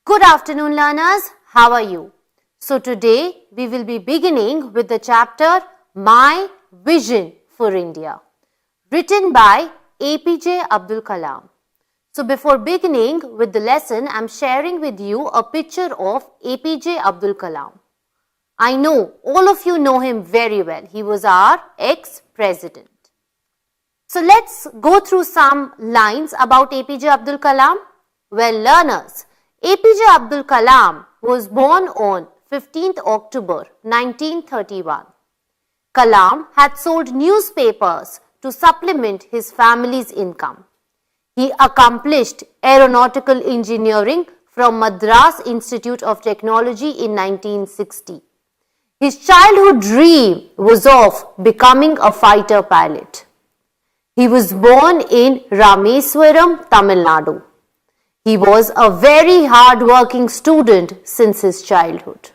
Good afternoon, learners. How are you? So today we will be beginning with the chapter My Vision for India, written by Apj Abdul Kalam. So before beginning with the lesson, I am sharing with you a picture of Apj Abdul Kalam. I know all of you know him very well. He was our ex-president. So let's go through some lines about Apj Abdul Kalam. Well, learners, Apj Abdul Kalam was born on 15th October 1931. Kalam had sold newspapers to supplement his family's income. He accomplished aeronautical engineering from Madras Institute of Technology in 1960. His childhood dream was of becoming a fighter pilot. He was born in Rameswaram, Tamil Nadu. He was a very hard-working student since his childhood.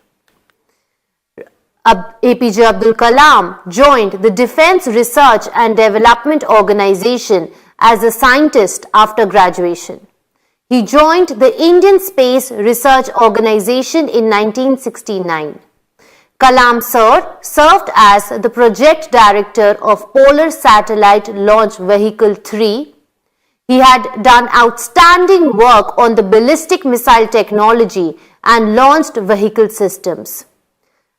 Apj Abdul Kalam joined the Defence Research and Development Organization as a scientist after graduation. He joined the Indian Space Research Organization in 1969. Kalam sir served as the project director of Polar Satellite Launch Vehicle 3. He had done outstanding work on the ballistic missile technology and launched vehicle systems.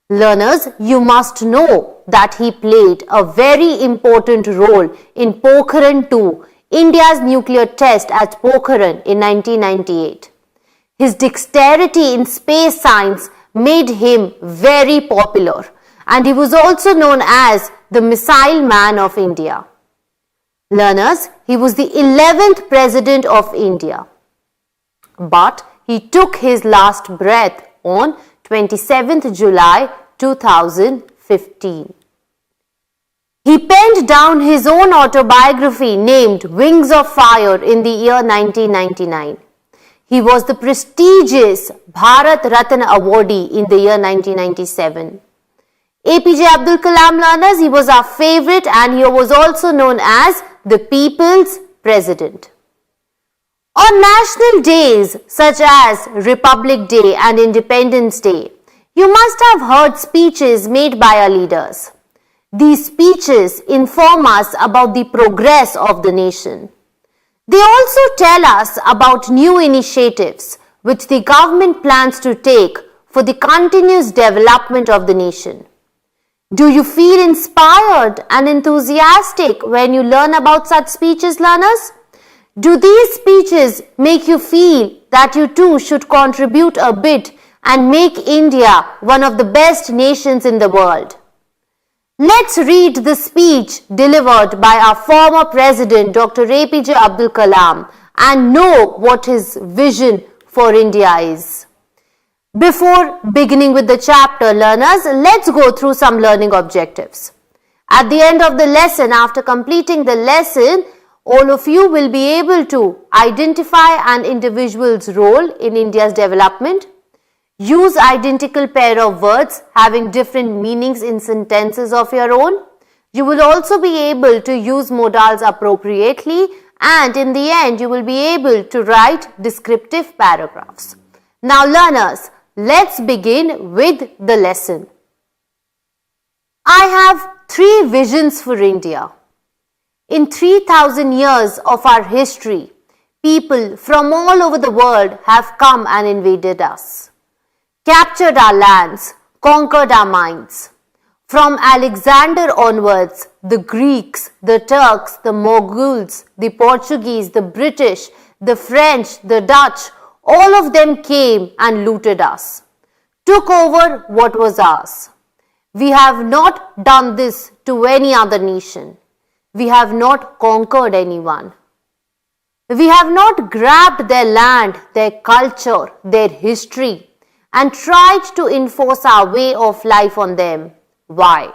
Learners, you must know that he played a very important role in Pokhran 2, India's nuclear test at Pokhran in 1998. His dexterity in space science made him very popular, and he was also known as the Missile Man of India. Learners, he was the 11th President of India, but he took his last breath on 27th July 2015. He penned down his own autobiography named Wings of Fire in the year 1999. He was the prestigious Bharat Ratna awardee in the year 1997. Apj Abdul Kalam, learners, he was our favorite and he was also known as the People's President. On national days such as Republic Day and Independence Day, you must have heard speeches made by our leaders. These speeches inform us about the progress of the nation. They also tell us about new initiatives which the government plans to take for the continuous development of the nation. Do you feel inspired and enthusiastic when you learn about such speeches, learners? Do these speeches make you feel that you too should contribute a bit and make India one of the best nations in the world? Let's read the speech delivered by our former President Dr. Apj Abdul Kalam and know what his vision for India is. Before beginning with the chapter, learners, let's go through some learning objectives. At the end of the lesson, after completing the lesson, all of you will be able to identify an individual's role in India's development, use identical pair of words having different meanings in sentences of your own. You will also be able to use modals appropriately, and in the end you will be able to write descriptive paragraphs. Now learners, let's begin with the lesson. I have 3 visions for India. In 3,000 years of our history, people from all over the world have come and invaded us, captured our lands, conquered our minds. From Alexander onwards, the Greeks, the Turks, the Mongols, the Portuguese, the British, the French, the Dutch, all of them came and looted us, took over what was ours. We have not done this to any other nation. We have not conquered anyone. We have not grabbed their land, their culture, their history, and tried to enforce our way of life on them. Why?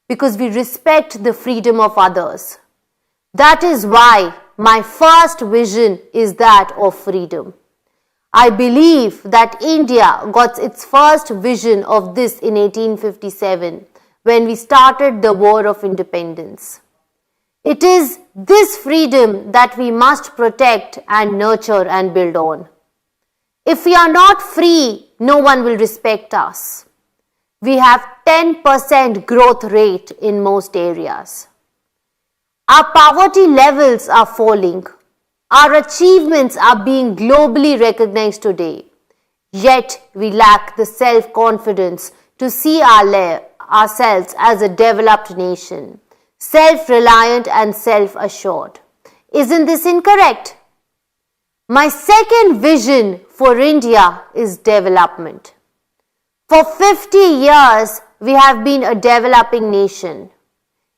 Because we respect the freedom of others. That is why my first vision is that of freedom. I believe that India got its first vision of this in 1857 when we started the War of Independence. It is this freedom that we must protect and nurture and build on. If we are not free, no one will respect us. We have 10% growth rate in most areas. Our poverty levels are falling. Our achievements are being globally recognized today. Yet we lack the self-confidence to see ourselves as a developed nation, self-reliant and self-assured. Isn't this incorrect? My second vision for India is development. For 50 years, we have been a developing nation.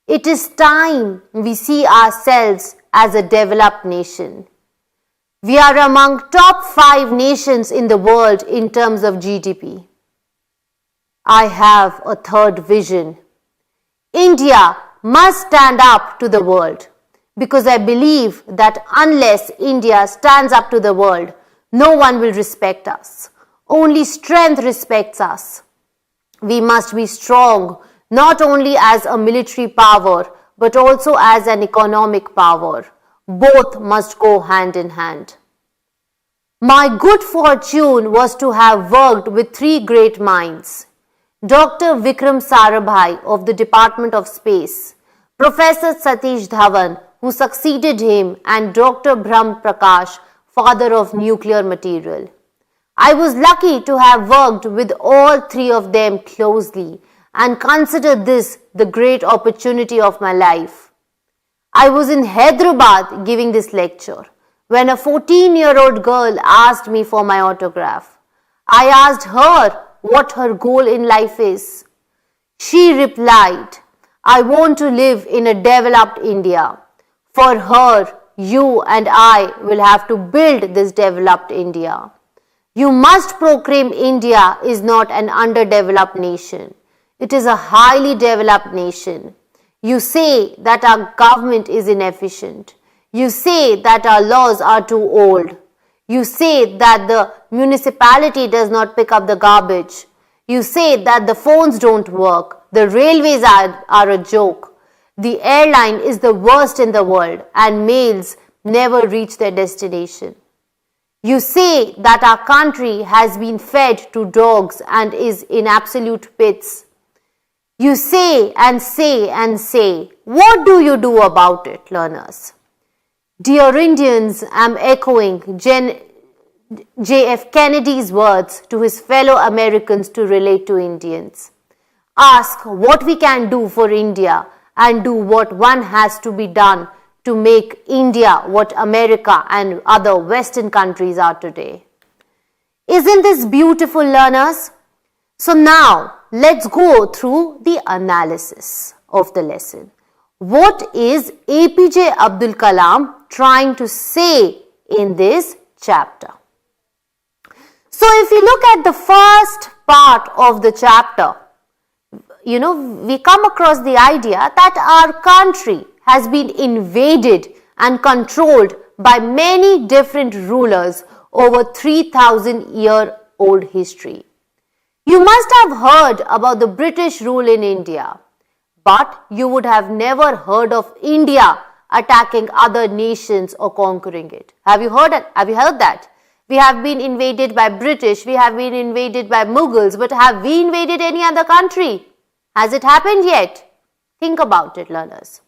It is time we see ourselves as a developed nation. We are among top 5 nations in the world in terms of GDP. I have a third vision. India must stand up to the world, because I believe that unless India stands up to the world, no one will respect us. Only strength respects us. We must be strong, not only as a military power, but also as an economic power. Both must go hand in hand. My good fortune was to have worked with 3 great minds. Dr. Vikram Sarabhai of the Department of Space, Professor Satish Dhawan, who succeeded him, and Dr. Brahm Prakash, father of nuclear material. I was lucky to have worked with all 3 of them closely and consider this the great opportunity of my life. I was in Hyderabad giving this lecture when a 14-year-old girl asked me for my autograph. I asked her what her goal in life is. She replied, I want to live in a developed India. For her, you and I will have to build this developed India. You must proclaim India is not an underdeveloped nation. It is a highly developed nation. You say that our government is inefficient. You say that our laws are too old. You say that the municipality does not pick up the garbage. You say that the phones don't work. The railways are a joke. The airline is the worst in the world and mails never reach their destination. You say that our country has been fed to dogs and is in absolute pits. You say and say and say. What do you do about it, learners? Dear Indians, I am echoing J.F. Kennedy's words to his fellow Americans to relate to Indians. Ask what we can do for India and do what one has to be done to make India what America and other Western countries are today. Isn't this beautiful, learners? So now, let's go through the analysis of the lesson. What is Apj Abdul Kalam trying to say in this chapter? So if you look at the first part of the chapter, we come across the idea that our country has been invaded and controlled by many different rulers over 3,000-year-old history. You must have heard about the British rule in India, but you would have never heard of India attacking other nations or conquering it. Have you heard it? Have you heard that? We have been invaded by British, we have been invaded by Mughals, but have we invaded any other country? Has it happened yet? Think about it, learners.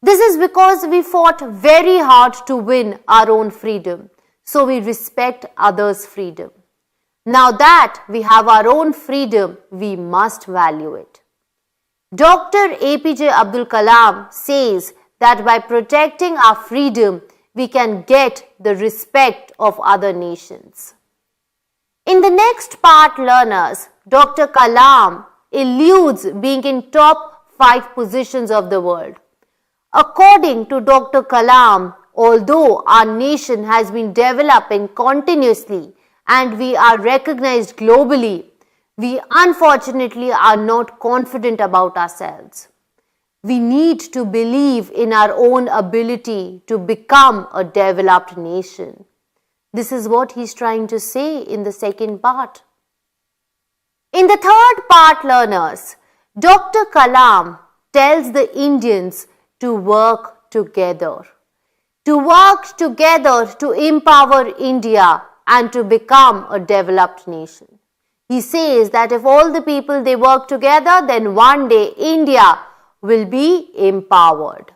This is because we fought very hard to win our own freedom, so we respect others' freedom. Now that we have our own freedom, we must value it. Dr. Apj Abdul Kalam says that by protecting our freedom, we can get the respect of other nations. In the next part, learners, Dr. Kalam eludes being in top 5 positions of the world. According to Dr. Kalam, although our nation has been developing continuously and we are recognized globally, we unfortunately are not confident about ourselves. We need to believe in our own ability to become a developed nation. This is what he's trying to say in the second part. In the third part, learners, Dr. Kalam tells the Indians to work together. To work together to empower India and to become a developed nation. He says that if all the people they work together, then one day India will be empowered.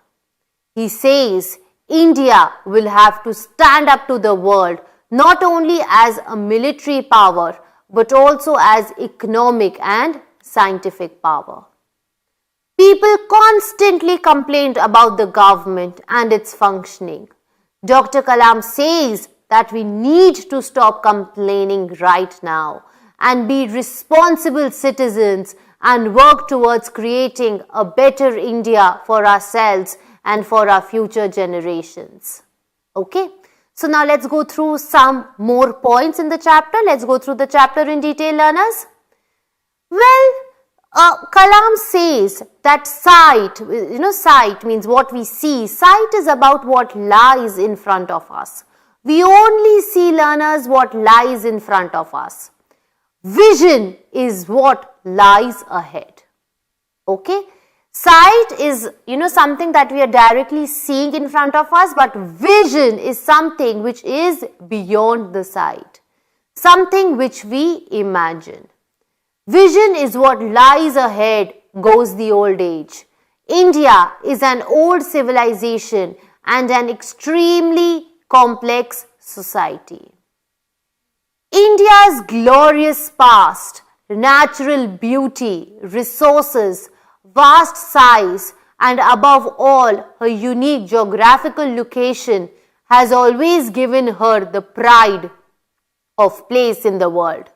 He says India will have to stand up to the world, not only as a military power, but also as economic and scientific power. People constantly complained about the government and its functioning. Dr. Kalam says that we need to stop complaining right now and be responsible citizens and work towards creating a better India for ourselves and for our future generations. Okay, so now let's go through some more points in the chapter. Let's go through the chapter in detail, learners. Well, Kalam says that sight, sight means what we see. Sight is about what lies in front of us. We only see, learners, what lies in front of us. Vision is what lies ahead. Okay? Sight is, something that we are directly seeing in front of us, but vision is something which is beyond the sight. Something which we imagine. Vision is what lies ahead, goes the old age. India is an old civilization and an extremely complex society. India's glorious past, natural beauty, resources, vast size, and above all, her unique geographical location has always given her the pride of place in the world.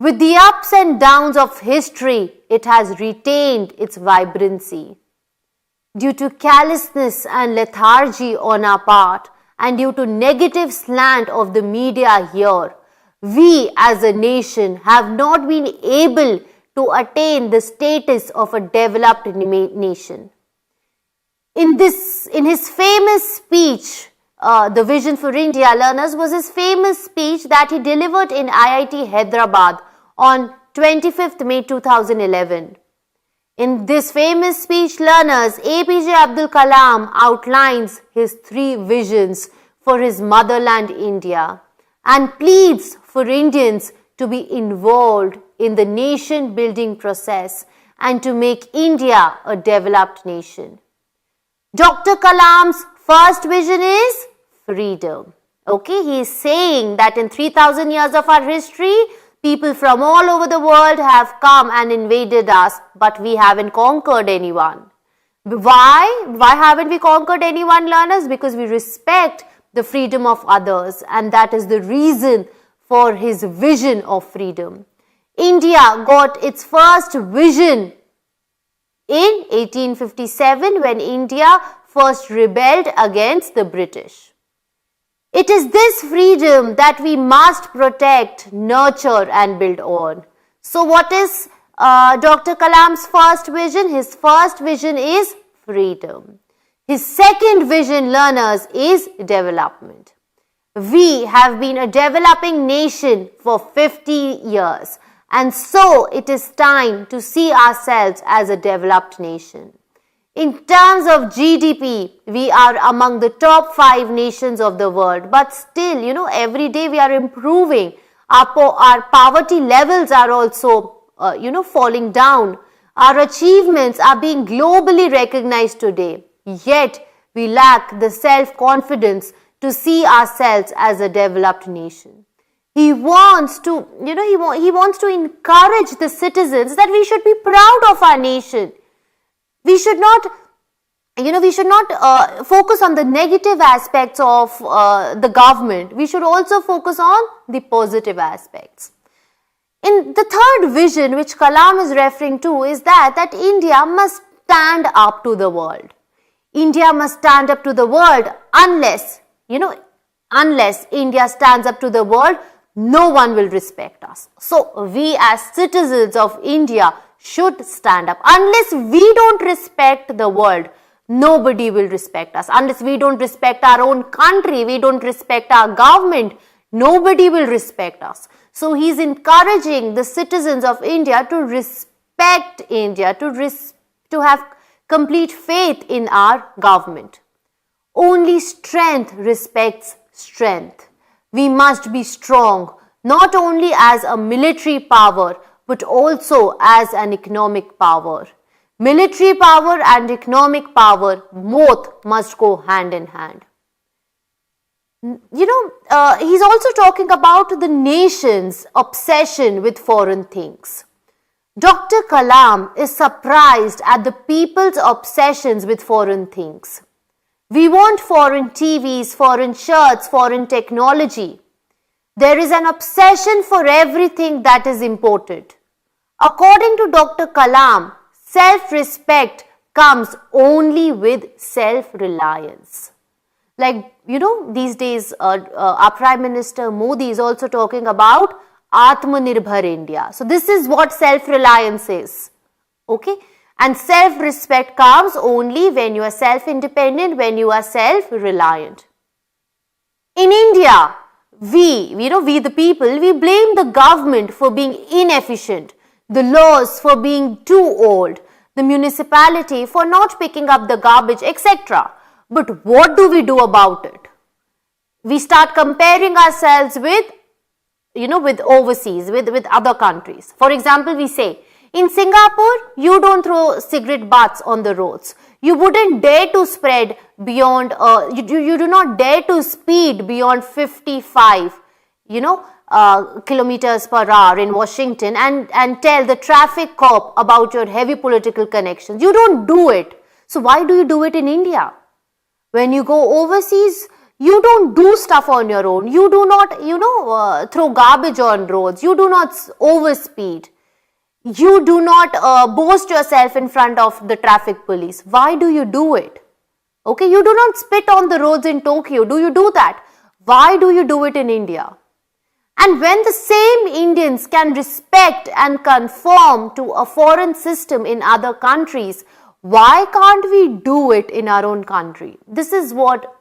With the ups and downs of history, it has retained its vibrancy. Due to carelessness and lethargy on our part, and due to negative slant of the media here, we as a nation have not been able to attain the status of a developed nation. In his famous speech, The Vision for India, learners, was his famous speech that he delivered in IIT Hyderabad on 25th May 2011. In this famous speech, learners, Apj Abdul Kalam outlines his 3 visions for his motherland India and pleads for Indians to be involved in the nation building process and to make India a developed nation. Dr. Kalam's first vision is freedom. Okay, he is saying that in 3000 years of our history, people from all over the world have come and invaded us, but we haven't conquered anyone. Why? Why haven't we conquered anyone, learners? Because we respect the freedom of others, and that is the reason for his vision of freedom. India got its first vision in 1857 when India first rebelled against the British. It is this freedom that we must protect, nurture and build on. So what is Dr. Kalam's first vision? His first vision is freedom. His second vision, learners, is development. We have been a developing nation for 50 years, and so it is time to see ourselves as a developed nation. In terms of GDP, we are among the top 5 nations of the world, but still, every day we are improving. Our poverty levels are also, falling down. Our achievements are being globally recognized today, yet we lack the self-confidence to see ourselves as a developed nation. He wants to, he wants to encourage the citizens that we should be proud of our nation. We should not, focus on the negative aspects of the government. We should also focus on the positive aspects. In the third vision, which Kalam is referring to, is that India must stand up to the world. India must stand up to the world unless India stands up to the world, no one will respect us. So we as citizens of India should stand up. Unless we don't respect the world, nobody will respect us. Unless we don't respect our own country, we don't respect our government, nobody will respect us. So he is encouraging the citizens of India to respect India, to have complete faith in our government. Only strength respects strength. We must be strong, not only as a military power, but also as an economic power. Military power and economic power both must go hand in hand. He's also talking about the nation's obsession with foreign things. Dr. Kalam is surprised at the people's obsessions with foreign things. We want foreign TVs, foreign shirts, foreign technology. There is an obsession for everything that is imported. According to Dr. Kalam, self-respect comes only with self-reliance. These days, our Prime Minister Modi is also talking about Atmanirbhar India. So this is what self-reliance is. Okay? And self-respect comes only when you are self-independent, when you are self-reliant. In India, we the people, we blame the government for being inefficient, the laws for being too old, the municipality for not picking up the garbage, etc. But what do we do about it? We start comparing ourselves with overseas, with other countries. For example, we say, in Singapore, you don't throw cigarette butts on the roads. You wouldn't dare to spread beyond, you do not dare to speed beyond 55, kilometers per hour in Washington and tell the traffic cop about your heavy political connections. You don't do it. So why do you do it in India? When you go overseas, you don't do stuff on your own. You do not, throw garbage on roads. You do not overspeed. You do not boast yourself in front of the traffic police. Why do you do it? Okay, you do not spit on the roads in Tokyo. Do you do that? Why do you do it in India? And when the same Indians can respect and conform to a foreign system in other countries, why can't we do it in our own country? This is what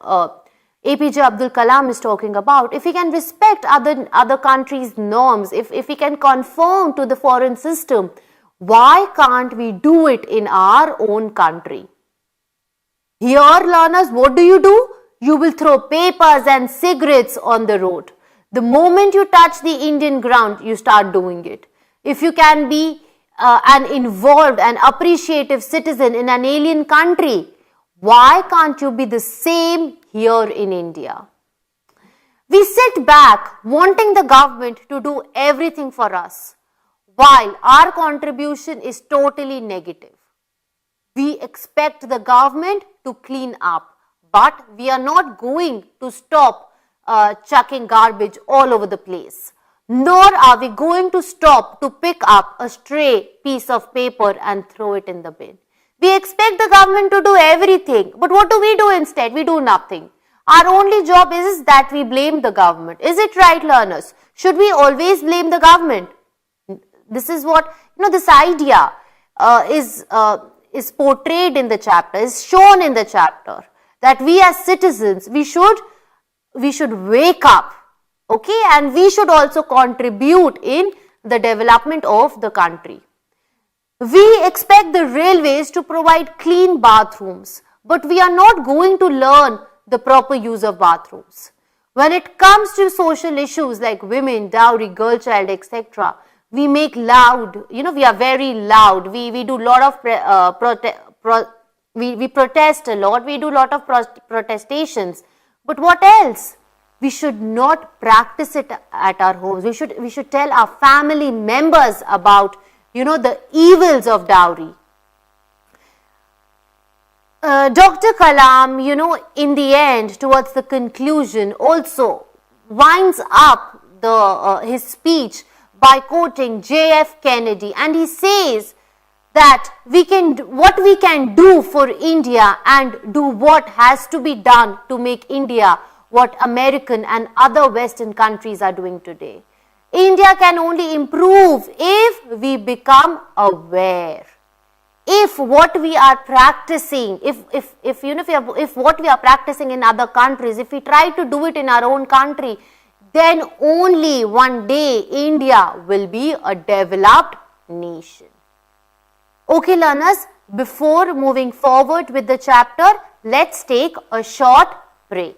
Apj Abdul Kalam is talking about. If we can respect other countries' norms, if we can conform to the foreign system, why can't we do it in our own country? Here, learners, what do? You will throw papers and cigarettes on the road. The moment you touch the Indian ground, you start doing it. If you can be an involved and appreciative citizen in an alien country, why can't you be the same here in India? We sit back wanting the government to do everything for us, while our contribution is totally negative. We expect the government to clean up, but we are not going to stop chucking garbage all over the place. Nor are we going to stop to pick up a stray piece of paper and throw it in the bin. We expect the government to do everything, but what do we do instead? We do nothing. Our only job is that we blame the government. Is it right, learners? Should we always blame the government? This is what, this idea is portrayed in the chapter, is shown in the chapter, that we as citizens, we should wake up, okay, and we should also contribute in the development of the country. We expect the railways to provide clean bathrooms, but we are not going to learn the proper use of bathrooms. When it comes to social issues like women, dowry, girl child, etc., we make loud, we are very loud. We do a lot of we protest a lot. We do a lot of protestations. But what else? We should not practice it at our homes. We should tell our family members about, the evils of dowry. Dr. Kalam, in the end, towards the conclusion, also winds up his speech by quoting J.F. Kennedy, and he says that what we can do for India and do what has to be done to make India what American and other Western countries are doing today. India can only improve if we become aware. If what we are practicing, if what we are practicing in other countries, if we try to do it in our own country, then only one day India will be a developed nation. Okay, learners, before moving forward with the chapter, let's take a short break.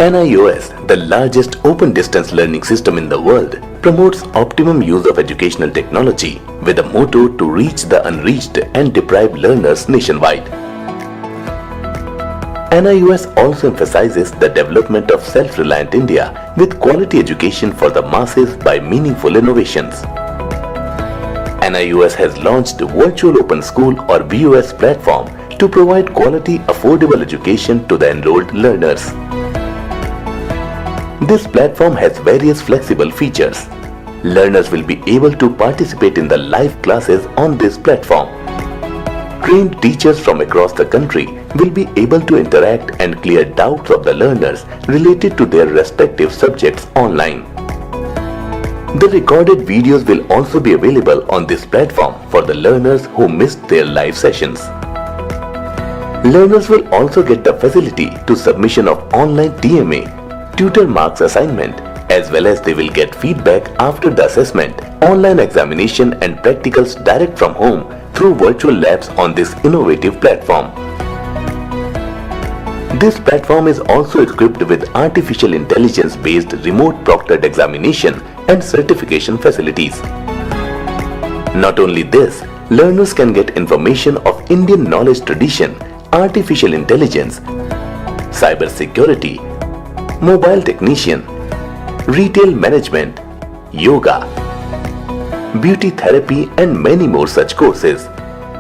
NIOS, the largest open distance learning system in the world, promotes optimum use of educational technology with a motto to reach the unreached and deprived learners nationwide. NIOS also emphasizes the development of self-reliant India with quality education for the masses by meaningful innovations. NIOS has launched Virtual Open School or VOS platform to provide quality, affordable education to the enrolled learners. This platform has various flexible features. Learners will be able to participate in the live classes on this platform. Trained teachers from across the country will be able to interact and clear doubts of the learners related to their respective subjects online. The recorded videos will also be available on this platform for the learners who missed their live sessions. Learners will also get the facility to submission of online TMA, tutor marks assignment, as well as they will get feedback after the assessment, online examination and practicals direct from home through virtual labs on this innovative platform. This platform is also equipped with artificial intelligence based remote proctored examination and certification facilities. Not only this, learners can get information of Indian knowledge tradition, artificial intelligence, cyber security, mobile technician, retail management, yoga, beauty therapy and many more such courses.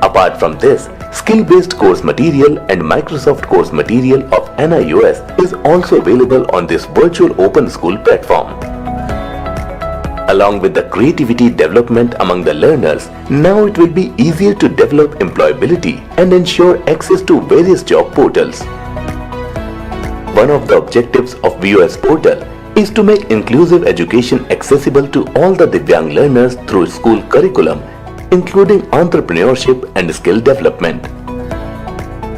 Apart from this, skill-based course material and Microsoft course material of NIOS is also available on this virtual open school platform. Along with the creativity development among the learners, now it will be easier to develop employability and ensure access to various job portals. One of the objectives of VOS portal is to make inclusive education accessible to all the Divyang learners through school curriculum, including entrepreneurship and skill development.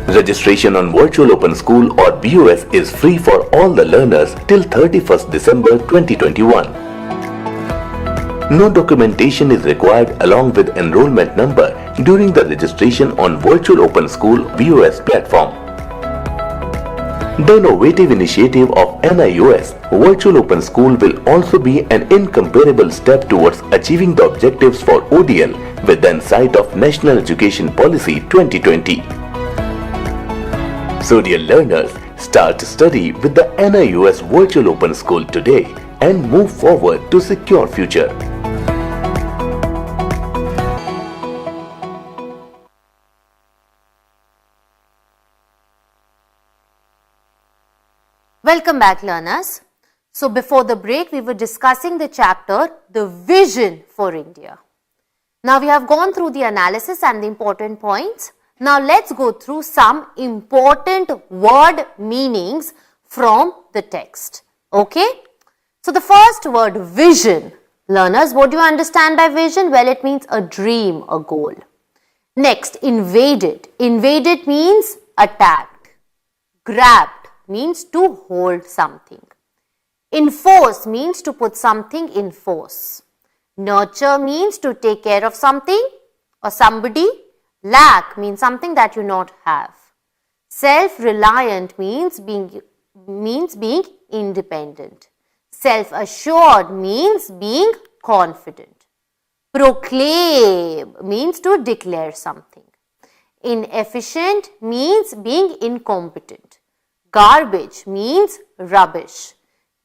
Registration on Virtual Open School or VOS is free for all the learners till 31st December 2021. No documentation is required along with enrollment number during the registration on Virtual Open School VOS platform. The innovative initiative of NIOS, Virtual Open School, will also be an incomparable step towards achieving the objectives for ODL with the insight of National Education Policy 2020. So dear learners, start study with the NIOS Virtual Open School today and move forward to secure future. Welcome back, learners. So before the break, we were discussing the chapter, The Vision for India. Now we have gone through the analysis and the important points. Now let's go through some important word meanings from the text. Okay? So the first word, vision. Learners, what do you understand by vision? Well, it means a dream, a goal. Next, invaded. Invaded means attacked. Grabbed means to hold something. Enforce means to put something in force. Nurture means to take care of something or somebody. Lack means something that you not have. Self-reliant means being independent. Self-assured means being confident. Proclaim means to declare something. Inefficient means being incompetent. Garbage means rubbish.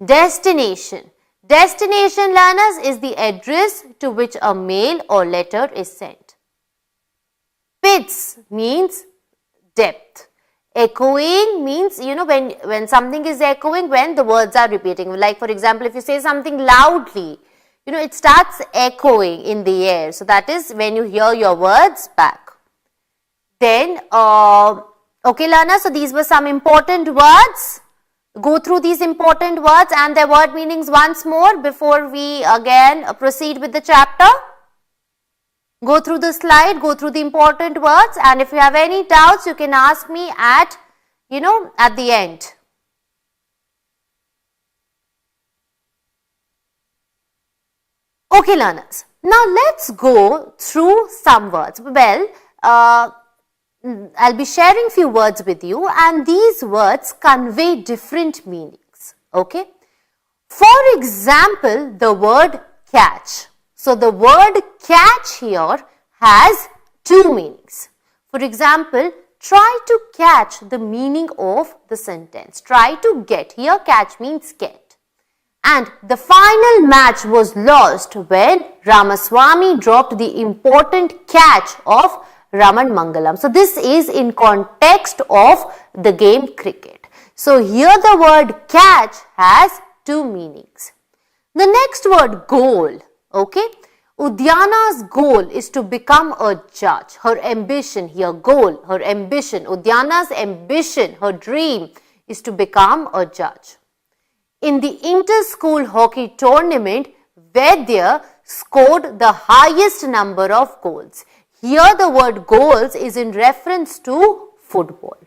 Destination. Destination, learners, is the address to which a mail or letter is sent. Pits means depth. Echoing means, when something is echoing, when the words are repeating. Like for example, if you say something loudly, it starts echoing in the air. So that is when you hear your words back. Then, okay, learners, so these were some important words. Go through these important words and their word meanings once more before we again proceed with the chapter. Go through the slide, go through the important words, and if you have any doubts, you can ask me at the end. Okay, learners. Now let's go through some words. Well, I'll be sharing few words with you, and these words convey different meanings. Okay. For example, the word catch. So the word catch here has two meanings. For example, try to catch the meaning of the sentence. Try to get. Here catch means get. And the final match was lost when Ramaswamy dropped the important catch of Raman Mangalam. So this is in context of the game cricket. So here the word catch has two meanings. The next word goal. Okay. Udhyana's goal is to become a judge. Her ambition here, goal, her ambition. Udhyana's ambition, her dream is to become a judge. In the inter-school hockey tournament, Vaidya scored the highest number of goals. Here the word goals is in reference to football.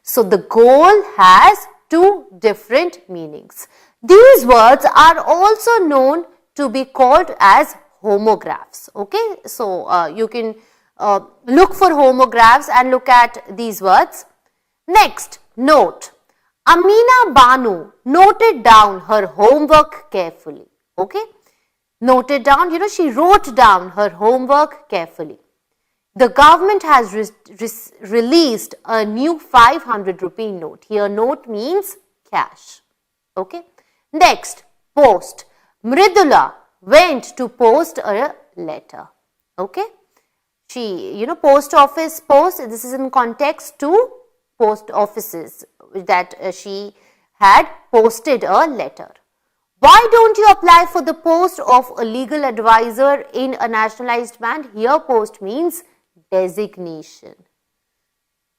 So the goal has two different meanings. These words are also known to be called as homographs. Okay, so you can look for homographs and look at these words. Next, note. Amina Banu noted down her homework carefully. Okay, noted down, she wrote down her homework carefully. The government has released a new 500 rupee note. Here note means cash. Okay. Next, post. Mridula went to post a letter. Okay. She, post office post. This is in context to post offices that she had posted a letter. Why don't you apply for the post of a legal advisor in a nationalized bank? Here post means designation.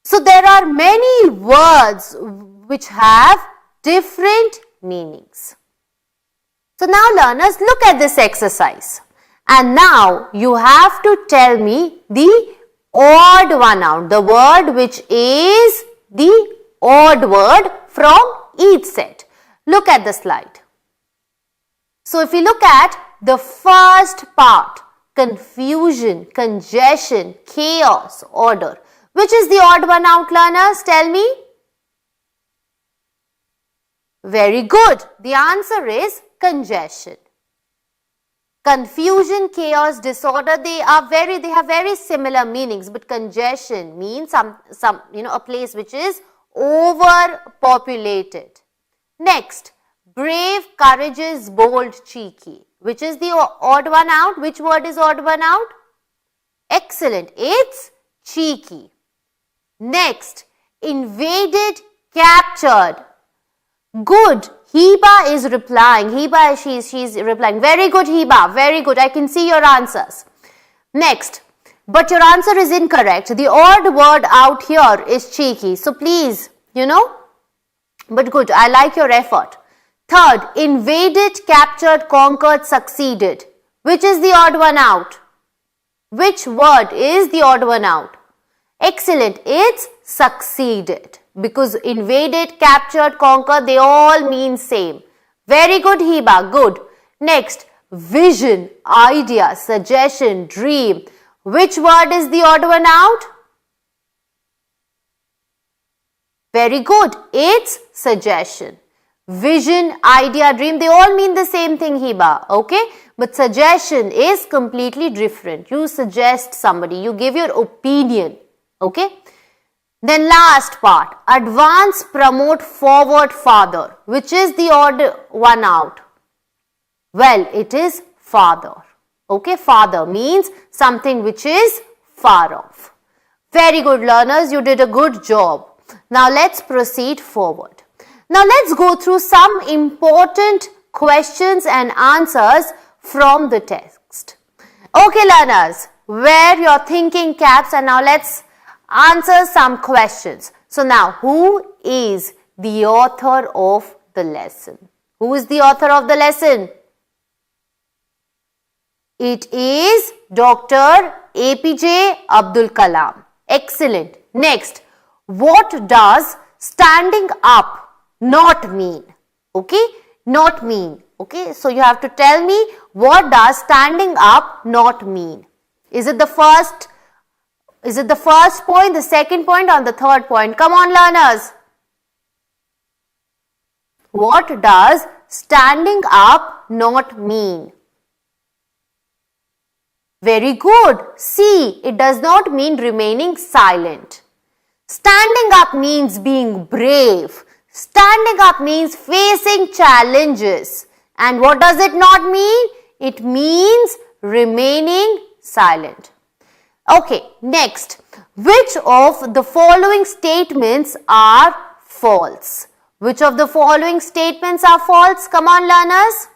So there are many words which have different meanings. So now learners, look at this exercise. And now you have to tell me the odd one out, the word which is the odd word from each set. Look at the slide. So if you look at the first part, confusion, congestion, chaos, order. Which is the odd one out, learners? Tell me. Very good. The answer is congestion. Confusion, chaos, disorder, they have very similar meanings, but congestion means a place which is overpopulated. Next, brave, courageous, bold, cheeky. Which is the odd one out? Which word is odd one out? Excellent. It's cheeky. Next, invaded, captured. Good. Hiba is replying. She's replying. Very good, Hiba. Very good. I can see your answers. Next, but your answer is incorrect. The odd word out here is cheeky. So please, but good. I like your effort. Third, invaded, captured, conquered, succeeded. Which is the odd one out? Which word is the odd one out? Excellent. It's succeeded. Because invaded, captured, conquered, they all mean same. Very good, Hiba. Good. Next, vision, idea, suggestion, dream. Which word is the odd one out? Very good. It's suggestion. Vision, idea, dream, they all mean the same thing, Hiba. Okay? But suggestion is completely different. You suggest somebody. You give your opinion. Okay? Then last part, advance, promote, forward, farther. Which is the odd one out? Well, it is farther. Okay, farther means something which is far off. Very good, learners, you did a good job. Now let's proceed forward. Now let's go through some important questions and answers from the text. Okay, learners, wear your thinking caps and now let's answer some questions. So now, who is the author of the lesson? Who is the author of the lesson? It is Dr. Apj Abdul Kalam. Excellent. Next, what does standing up not mean? Okay, not mean. Okay, so you have to tell me what does standing up not mean. Is it the first point, the second point or the third point? Come on, learners. What does standing up not mean? Very good. C. It does not mean remaining silent. Standing up means being brave. Standing up means facing challenges. And what does it not mean? It means remaining silent. Okay, next. Which of the following statements are false? Which of the following statements are false? Come on, learners.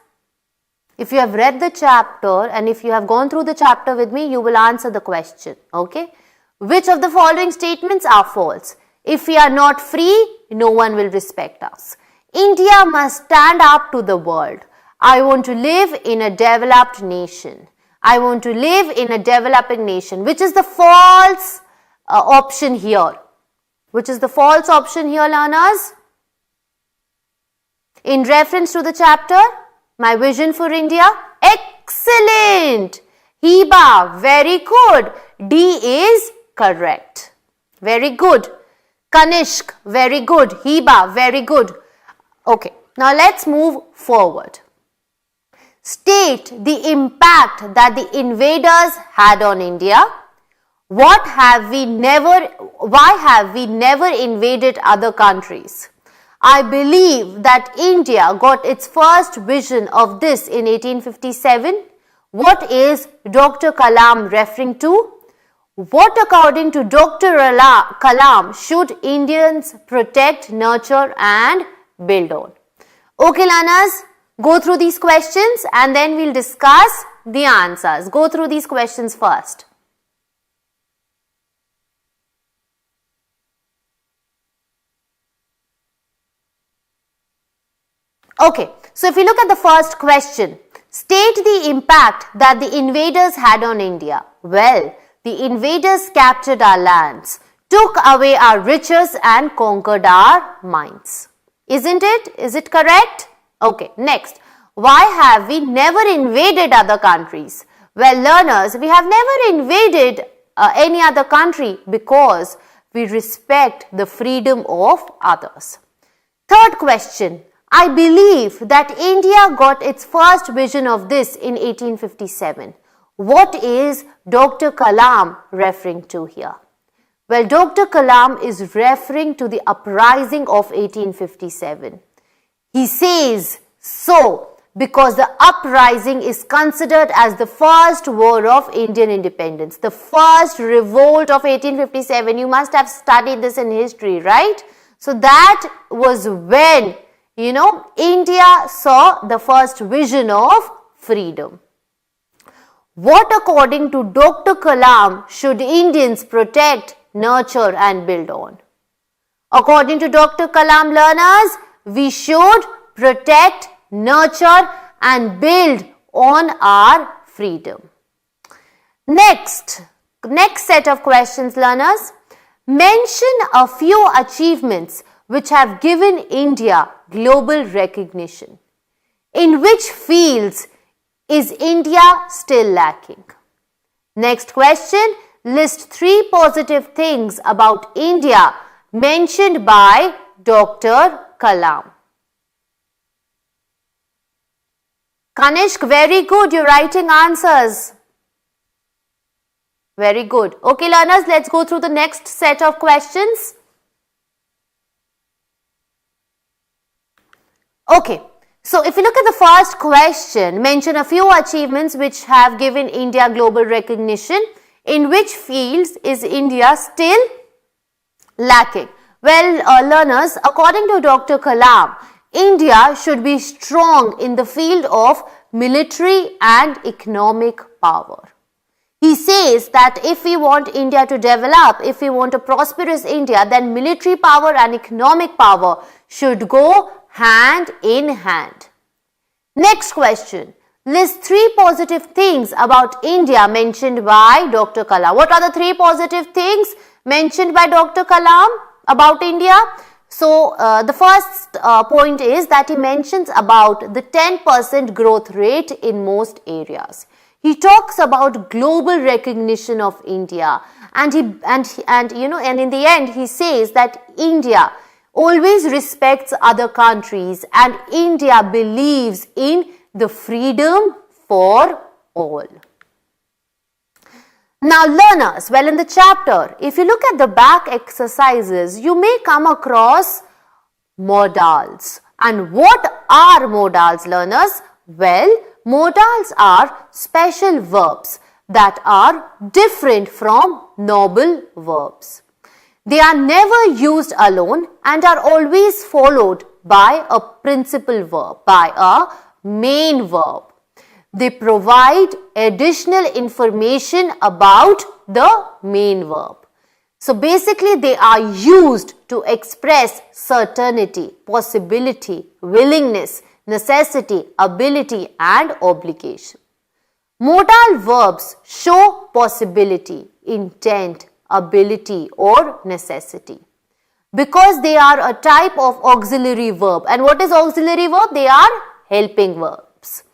If you have read the chapter and if you have gone through the chapter with me, you will answer the question. Okay. Which of the following statements are false? If we are not free, no one will respect us. India must stand up to the world. I want to live in a developed nation. I want to live in a developing nation. Which is the false option here? Which is the false option here, learners? In reference to the chapter, my vision for India? Excellent! Hiba, very good. D is correct. Very good. Kanishk, very good. Hiba, very good. Okay, now let's move forward. State the impact that the invaders had on India. Why have we never invaded other countries? I believe that India got its first vision of this in 1857. What is Dr. Kalam referring to? What, according to Dr. Kalam, should Indians protect, nurture and build on? Okay, learners, go through these questions and then we'll discuss the answers. Go through these questions first. Okay, so if you look at the first question, state the impact that the invaders had on India. Well, the invaders captured our lands, took away our riches and conquered our minds. Isn't it? Is it correct? Okay, next. Why have we never invaded other countries? Well, learners, we have never invaded any other country because we respect the freedom of others. Third question. I believe that India got its first vision of this in 1857. What is Dr. Kalam referring to here? Well, Dr. Kalam is referring to the uprising of 1857. He says so because the uprising is considered as the first war of Indian independence, the first revolt of 1857. You must have studied this in history, right? So that was when India saw the first vision of freedom. What, according to Dr. Kalam, should Indians protect, nurture and build on? According to Dr. Kalam, learners, we should protect, nurture and build on our freedom. Next set of questions, learners. Mention a few achievements which have given India global recognition. In which fields is India still lacking? Next question, list 3 positive things about India mentioned by Dr. Kalam. Kanishk, very good, you're writing answers. Very good. Okay, learners, let's go through the next set of questions. Okay, so if you look at the first question, mention a few achievements which have given India global recognition. In which fields is India still lacking? Well, learners, according to Dr. Kalam, India should be strong in the field of military and economic power. He says that if we want India to develop, if we want a prosperous India, then military power and economic power should go hand in hand. Next question. List 3 positive things about India mentioned by Dr. Kalam. What are the 3 positive things mentioned by Dr. Kalam about India? So, the first point is that he mentions about the 10% growth rate in most areas. He talks about global recognition of India and in the end he says that India always respects other countries, and India believes in the freedom for all. Now learners, well, in the chapter, if you look at the back exercises, you may come across modals. And what are modals, learners? Well, modals are special verbs that are different from normal verbs. They are never used alone and are always followed by a principal verb, by a main verb. They provide additional information about the main verb. So basically they are used to express certainty, possibility, willingness, necessity, ability and obligation. Modal verbs show possibility, intent, ability or necessity because they are a type of auxiliary verb. And what is auxiliary verb? They are helping verbs.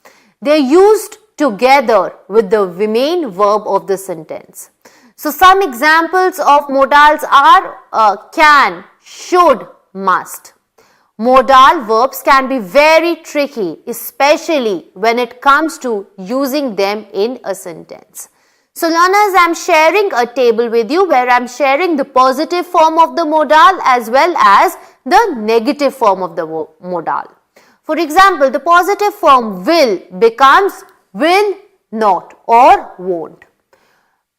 They are used together with the main verb of the sentence. So some examples of modals are can, should, must. Modal verbs can be very tricky, especially when it comes to using them in a sentence. So learners, I am sharing a table with you where I am sharing the positive form of the modal as well as the negative form of the modal. For example, the positive form will becomes will not or won't.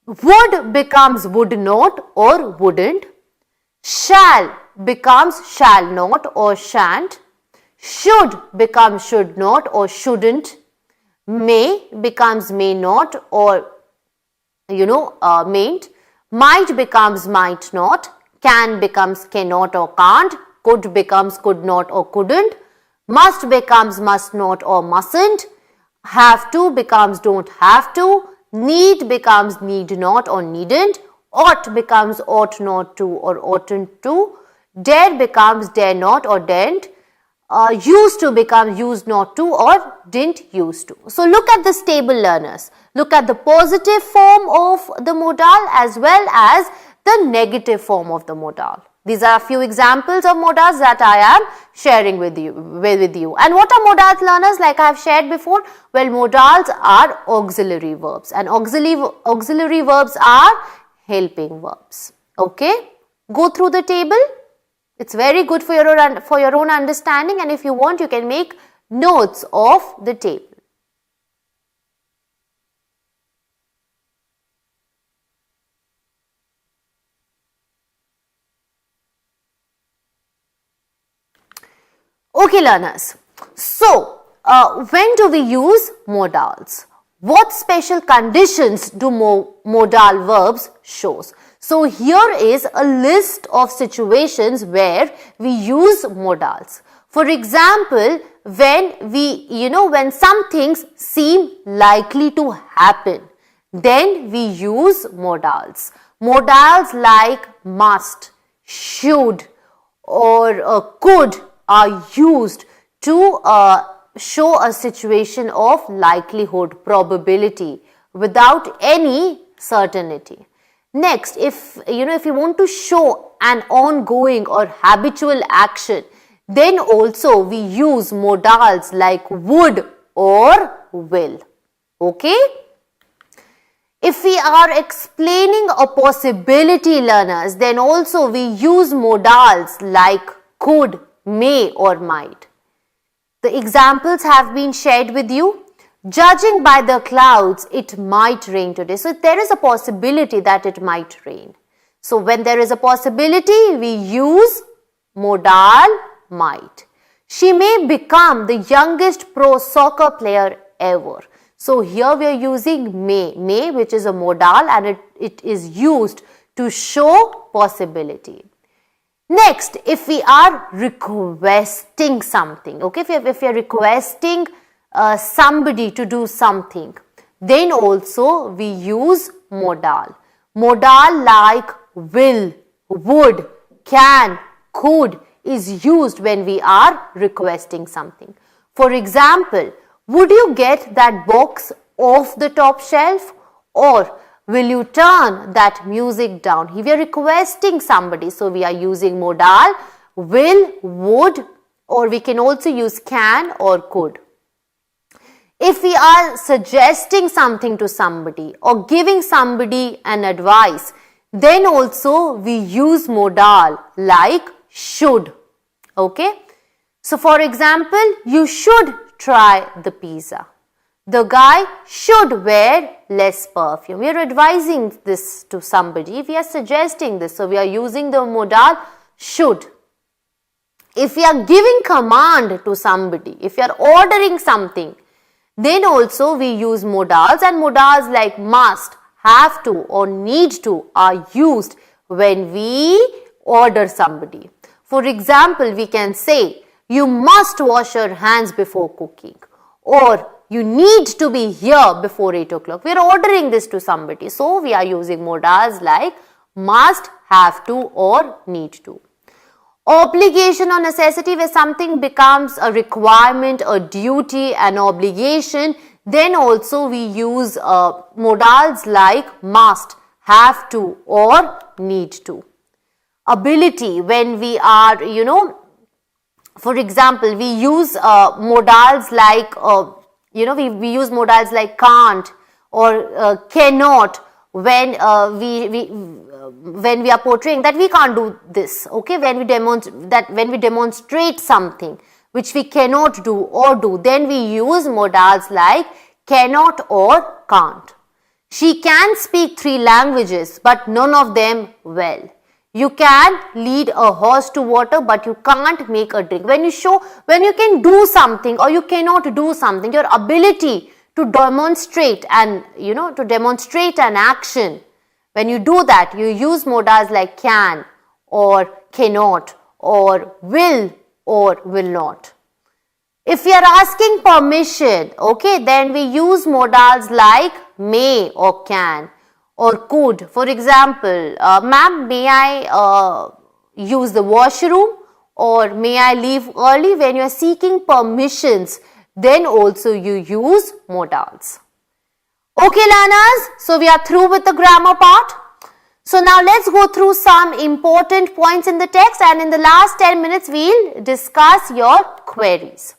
Would becomes would not or wouldn't. Shall becomes shall not or shan't. Should becomes should not or shouldn't. May becomes may not or mayn't. Might becomes might not. Can becomes cannot or can't. Could becomes could not or couldn't. Must becomes must not or mustn't. Have to becomes don't have to. Need becomes need not or needn't. Ought becomes ought not to or oughtn't to. Dare becomes dare not or daren't. Used to becomes used not to or didn't used to. So look at this table, learners. Look at the positive form of the modal as well as the negative form of the modal. These are a few examples of modals that I am sharing with you. And what are modals, learners? Like I have shared before, well, modals are auxiliary verbs and auxiliary verbs are helping verbs. Okay, go through the table. It's very good for your own understanding, and if you want, you can make notes of the table. Okay, learners. So, when do we use modals? What special conditions do modal verbs shows? So, here is a list of situations where we use modals. For example, when some things seem likely to happen, then we use modals. Modals like must, should or could are used to show a situation of likelihood, probability without any certainty. Next, if you want to show an ongoing or habitual action, then also we use modals like would or will. Okay? If we are explaining a possibility, learners, then also we use modals like could, may or might. The examples have been shared with you. Judging by the clouds, it might rain today. So there is a possibility that it might rain. So when there is a possibility, we use modal might. She may become the youngest pro soccer player ever. So here we are using may which is a modal, and it is used to show possibility. Next, if we are requesting something, okay, if we are requesting somebody to do something, then also we use modal. Modal like will, would, can, could is used when we are requesting something. For example, would you get that box off the top shelf, or will you turn that music down? We are requesting somebody, so we are using modal will, would, or we can also use can or could. If we are suggesting something to somebody or giving somebody an advice, then also we use modal like should. Okay? So for example, you should try the pizza. The guy should wear less perfume. We are advising this to somebody. We are suggesting this. So we are using the modal should. If we are giving command to somebody, if we are ordering something, then also we use modals, and modals like must, have to or need to are used when we order somebody. For example, we can say, you must wash your hands before cooking, or you need to be here before 8 o'clock. We are ordering this to somebody. So we are using modals like must, have to or need to. Obligation or necessity, where something becomes a requirement, a duty, an obligation, then also we use modals like must, have to or need to. Ability, when we are, for example, we use modals like, we use modals like can't or cannot when we are portraying that we can't do this. Okay, when we demonstrate something which we cannot do or do, then we use modals like cannot or can't. She can speak 3 languages, but none of them well. You can lead a horse to water, but you can't make a drink. When you can do something or you cannot do something, your ability to demonstrate and, to demonstrate an action, when you do that, you use modals like can or cannot or will not. If we are asking permission, okay, then we use modals like may or can or could. For example, ma'am, may I use the washroom, or may I leave early? When you are seeking permissions, then also you use modals. Okay, learners, so we are through with the grammar part. So now let's go through some important points in the text, and in the last 10 minutes we'll discuss your queries.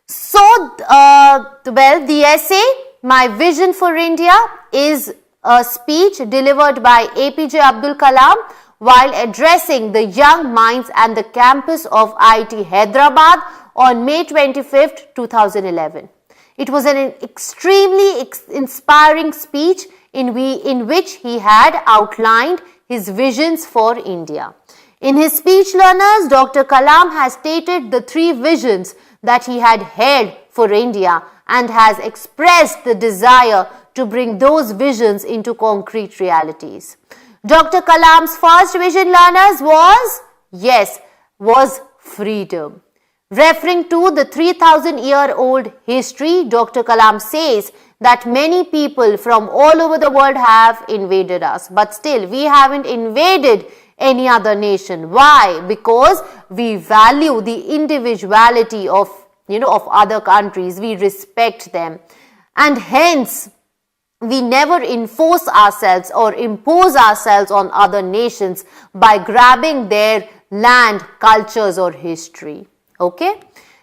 So, the essay, My Vision for India, is a speech delivered by Apj Abdul Kalam while addressing the young minds at the campus of IIT Hyderabad on May 25th, 2011. It was an extremely inspiring speech in which he had outlined his visions for India. In his speech, learners, Dr. Kalam has stated the 3 visions that he had held for India and has expressed the desire to bring those visions into concrete realities. Dr. Kalam's first vision, learners, was freedom. Referring to the 3,000-year-old history, Dr. Kalam says that many people from all over the world have invaded us, but still we haven't invaded any other nation. Why? Because we value the individuality of other countries. We respect them, and hence we never enforce ourselves or impose ourselves on other nations by grabbing their land, cultures or history. Okay?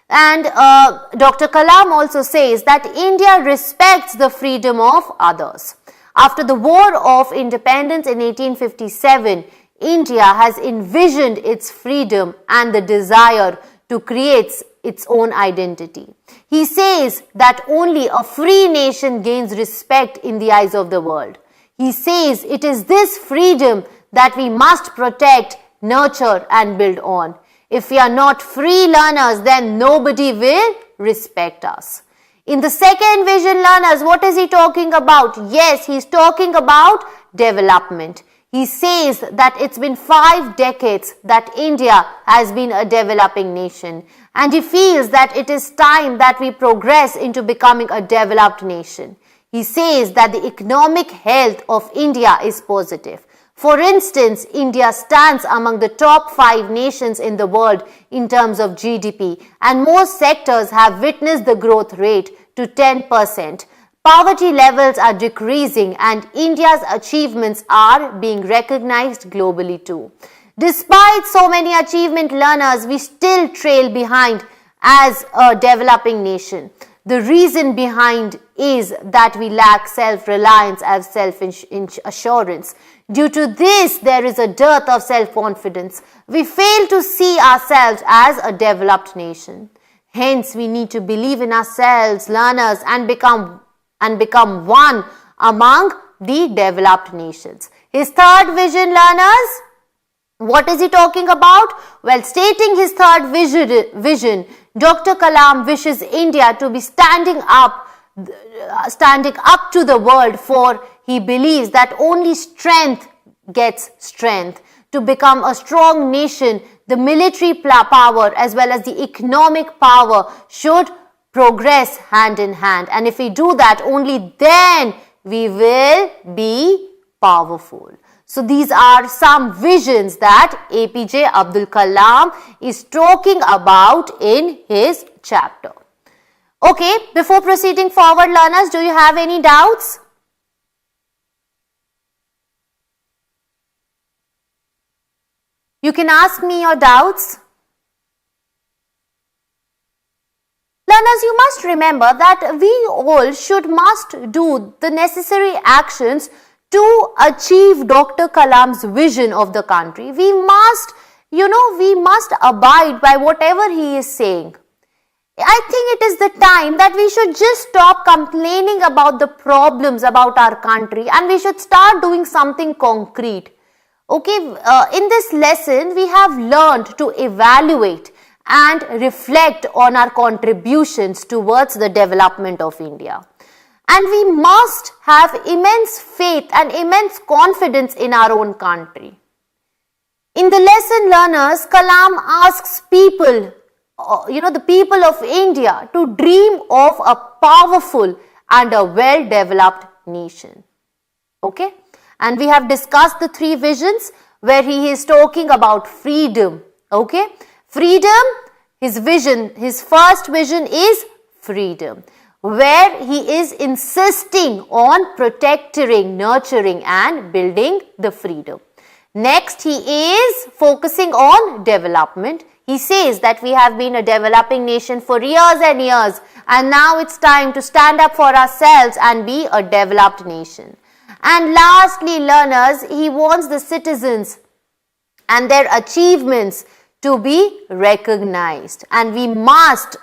And Dr. Kalam also says that India respects the freedom of others. After the War of Independence in 1857, India has envisioned its freedom and the desire to create its own identity. He says that only a free nation gains respect in the eyes of the world. He says it is this freedom that we must protect, nurture and build on. If we are not free, learners, then nobody will respect us. In the second vision, learners, what is he talking about? Yes, he is talking about development. He says that it's been 5 decades that India has been a developing nation, and he feels that it is time that we progress into becoming a developed nation. He says that the economic health of India is positive. For instance, India stands among the top 5 nations in the world in terms of GDP, and most sectors have witnessed the growth rate to 10%. Poverty levels are decreasing and India's achievements are being recognized globally too. Despite so many achievement, learners, we still trail behind as a developing nation. The reason behind is that we lack self-reliance and self-assurance. Due to this, there is a dearth of self-confidence. We fail to see ourselves as a developed nation. Hence, we need to believe in ourselves, learners, and become one among the developed nations. His third vision, learners, what is he talking about? Well, stating his third vision, Dr. Kalam wishes India to be standing up to the world, for he believes that only strength gets strength. To become a strong nation, the military power as well as the economic power should progress hand in hand. And if we do that, only then we will be powerful. So these are some visions that Apj Abdul Kalam is talking about in his chapter. Okay, before proceeding forward, learners, do you have any doubts? You can ask me your doubts. Learners, you must remember that we all must do the necessary actions to achieve Dr. Kalam's vision of the country. We must abide by whatever he is saying. I think it is the time that we should just stop complaining about the problems about our country and we should start doing something concrete. Okay, in this lesson, we have learned to evaluate and reflect on our contributions towards the development of India. And we must have immense faith and immense confidence in our own country. In the lesson, learners, Kalam asks people, the people of India to dream of a powerful and a well-developed nation. Okay? And we have discussed the three visions where he is talking about freedom. Okay? Freedom, his first vision is freedom, where he is insisting on protecting, nurturing and building the freedom. Next, he is focusing on development. He says that we have been a developing nation for years and years, and now it's time to stand up for ourselves and be a developed nation. And lastly, learners, he wants the citizens and their achievements to be recognized, and we must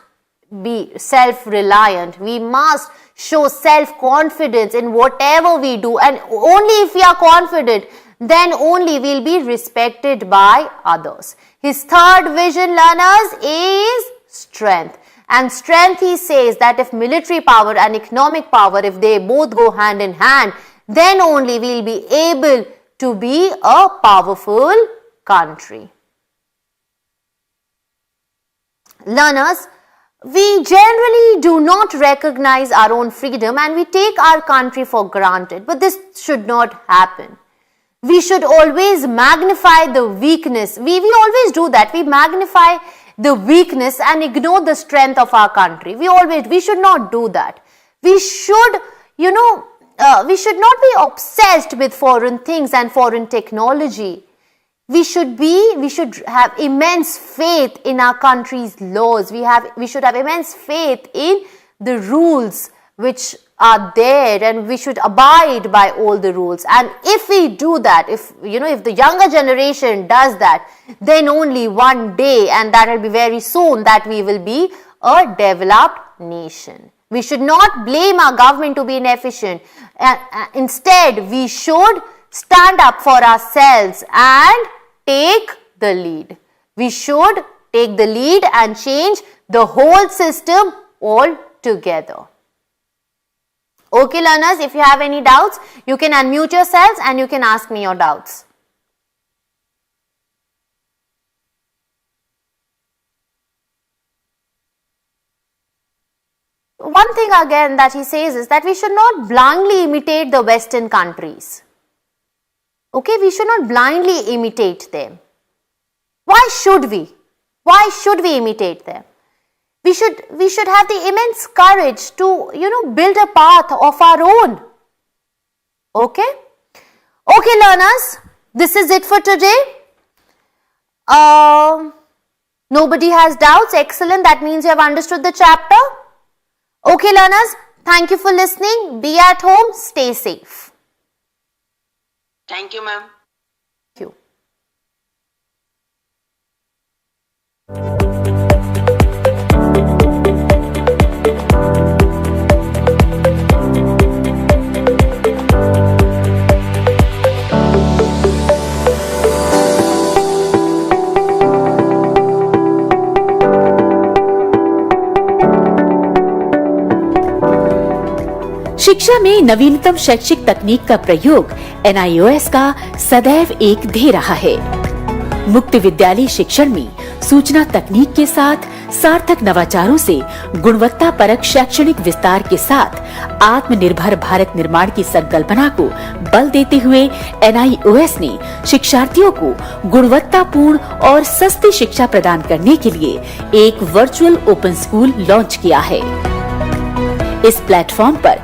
be self-reliant. We must show self-confidence in whatever we do, and only if we are confident, then only we'll be respected by others. His third vision, learners, is strength. And strength, he says that if military power and economic power, if they both go hand in hand, then only we'll be able to be a powerful country. Learners, we generally do not recognize our own freedom and we take our country for granted, but this should not happen. We should always magnify the weakness. We always do that. We magnify the weakness and ignore the strength of our country. We should not do that. We should, we should not be obsessed with foreign things and foreign technology. We should have immense faith in our country's laws. We should have immense faith in the rules which are there, and we should abide by all the rules. And if we do that, if the younger generation does that, then only one day, and that will be very soon, that we will be a developed nation. We should not blame our government to be inefficient. Instead, we should stand up for ourselves and take the lead. We should take the lead and change the whole system altogether. Okay, learners, if you have any doubts, you can unmute yourselves and you can ask me your doubts. One thing again that he says is that we should not blindly imitate the Western countries. Okay, we should not blindly imitate them. Why should we? Why should we imitate them? We should have the immense courage to, build a path of our own. Okay? Okay, learners, this is it for today. Nobody has doubts. Excellent. That means you have understood the chapter. Okay, learners. Thank you for listening. Be at home. Stay safe. Thank you, ma'am. Thank you. शिक्षा में नवीनतम शैक्षिक तकनीक का प्रयोग NIOS का सदैव एक ध्येय रहा है। मुक्त विद्यालय शिक्षण में सूचना तकनीक के साथ सार्थक नवाचारों से गुणवत्ता परक शैक्षणिक विस्तार के साथ आत्मनिर्भर भारत निर्माण की संकल्पना को बल देते हुए NIOS ने शिक्षार्थियों को गुणवत्तापूर्ण और सस्ती शिक्षा प्रदान करने के लिए एक वर्चुअल ओपन स्कूल लॉन्च किया है। इस प्लेटफॉर्म पर